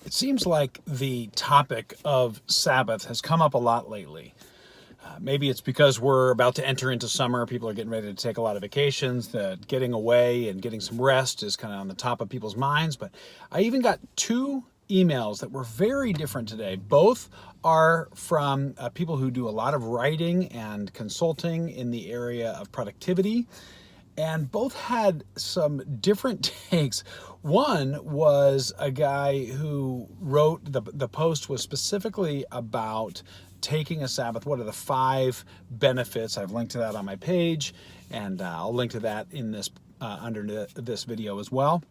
It seems like the topic of Sabbath has come up a lot lately. Maybe it's because we're about to enter into summer. People are getting ready to take a lot of vacations. That getting away and getting some rest is kind of on the top of people's minds. But I even got two emails that were very different today. Both are from people who do a lot of writing and consulting in the area of productivity, and both had some different takes. One was a guy who wrote the post was specifically about taking a Sabbath. What are the 5 benefits? I've linked to that on my page, and I'll link to that in this under this video as well.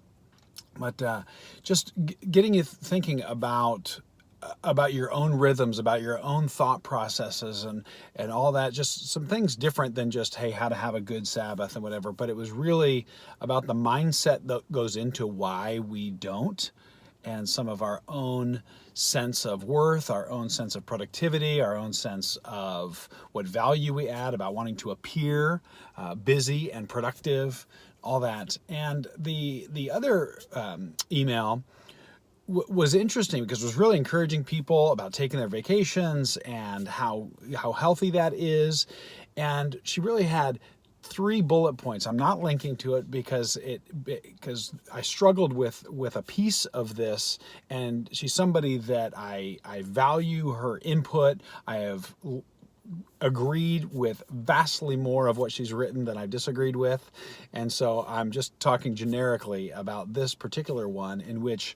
But just getting you thinking about your own rhythms, about your own thought processes, and all that. Just some things different than just, hey, how to have a good Sabbath and whatever. But it was really about the mindset that goes into why we don't, and some of our own sense of worth, our own sense of productivity, our own sense of what value we add, about wanting to appear busy and productive, all that. And the other email was interesting because it was really encouraging people about taking their vacations and how healthy that is. And she really had 3 bullet points. I'm not linking to it because I struggled with a piece of this, and she's somebody that I value her input. I have agreed with vastly more of what she's written than I've disagreed with. And so I'm just talking generically about this particular one, in which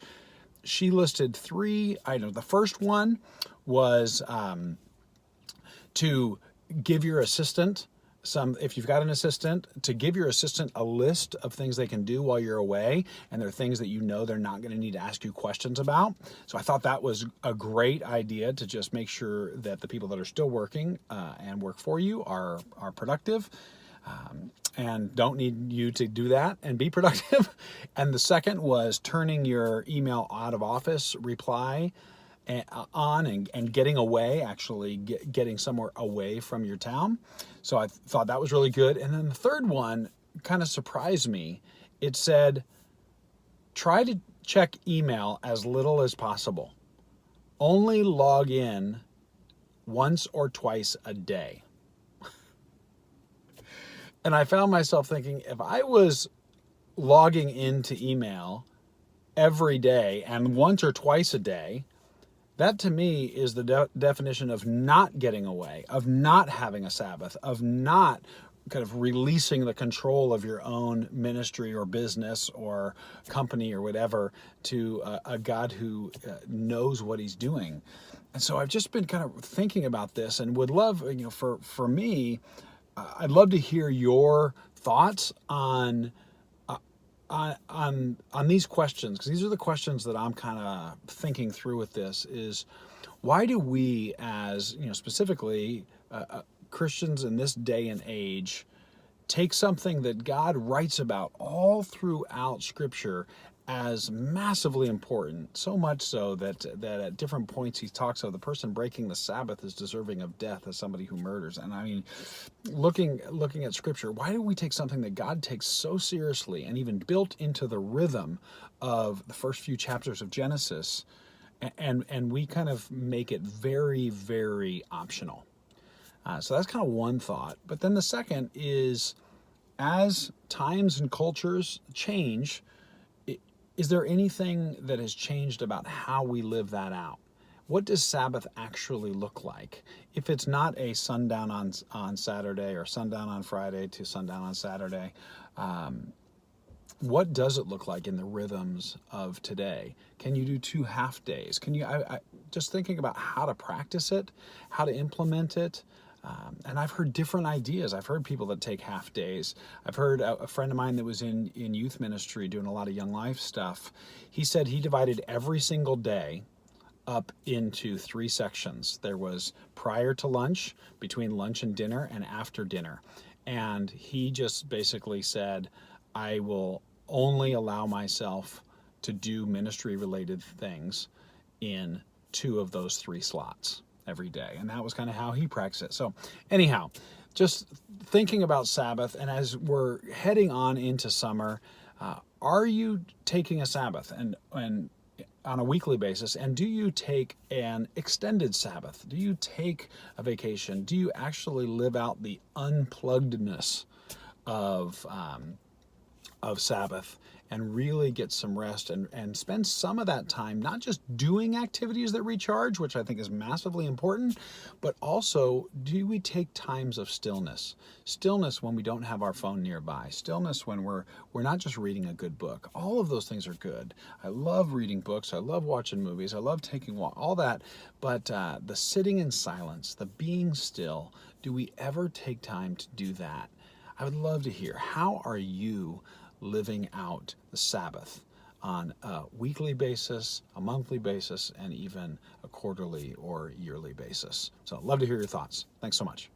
she listed 3 items. The first one was to give your assistant if you've got an assistant, to give your assistant a list of things they can do while you're away, and they're things that you know they're not going to need to ask you questions about. So I thought that was a great idea, to just make sure that the people that are still working and work for you are productive. And don't need you to do that and be productive. And the second was turning your email out of office reply on and getting away, actually getting somewhere away from your town. So I thought that was really good. And then the third one kind of surprised me. It said, try to check email as little as possible. Only log in once or twice a day. And I found myself thinking, if I was logging into email every day and once or twice a day, that to me is the definition of not getting away, of not having a Sabbath, of not kind of releasing the control of your own ministry or business or company or whatever to a God who knows what he's doing. And so I've just been kind of thinking about this, and would love, for me, I'd love to hear your thoughts on these questions, because these are the questions that I'm kind of thinking through with this. Is why do we, as specifically Christians in this day and age, take something that God writes about all throughout Scripture as massively important, so much so that at different points he talks of the person breaking the Sabbath is deserving of death as somebody who murders. And I mean, looking at Scripture, why do we take something that God takes so seriously and even built into the rhythm of the first few chapters of Genesis, and we kind of make it very, very optional? So that's kind of one thought. But then the second is, as times and cultures change, is there anything that has changed about how we live that out? What does Sabbath actually look like? If it's not a sundown on Saturday, or sundown on Friday to sundown on Saturday, what does it look like in the rhythms of today? Can you do 2 half days? Can you? Just thinking about how to practice it, how to implement it. And I've heard different ideas. I've heard people that take half days. I've heard a friend of mine that was in youth ministry doing a lot of Young Life stuff. He said he divided every single day up into 3 sections. There was prior to lunch, between lunch and dinner, and after dinner. And he just basically said, I will only allow myself to do ministry-related things in 2 of those 3 slots every day. And that was kind of how he practiced it. So anyhow, just thinking about Sabbath, and as we're heading on into summer, are you taking a Sabbath? And on a weekly basis? And do you take an extended Sabbath? Do you take a vacation? Do you actually live out the unpluggedness of Sabbath and really get some rest and spend some of that time not just doing activities that recharge, which I think is massively important, but also do we take times of stillness? Stillness when we don't have our phone nearby. Stillness when we're not just reading a good book. All of those things are good. I love reading books. I love watching movies. I love taking walks, all that. But the sitting in silence, the being still, do we ever take time to do that? I would love to hear, how are you living out the Sabbath on a weekly basis, a monthly basis, and even a quarterly or yearly basis? So I'd love to hear your thoughts. Thanks so much.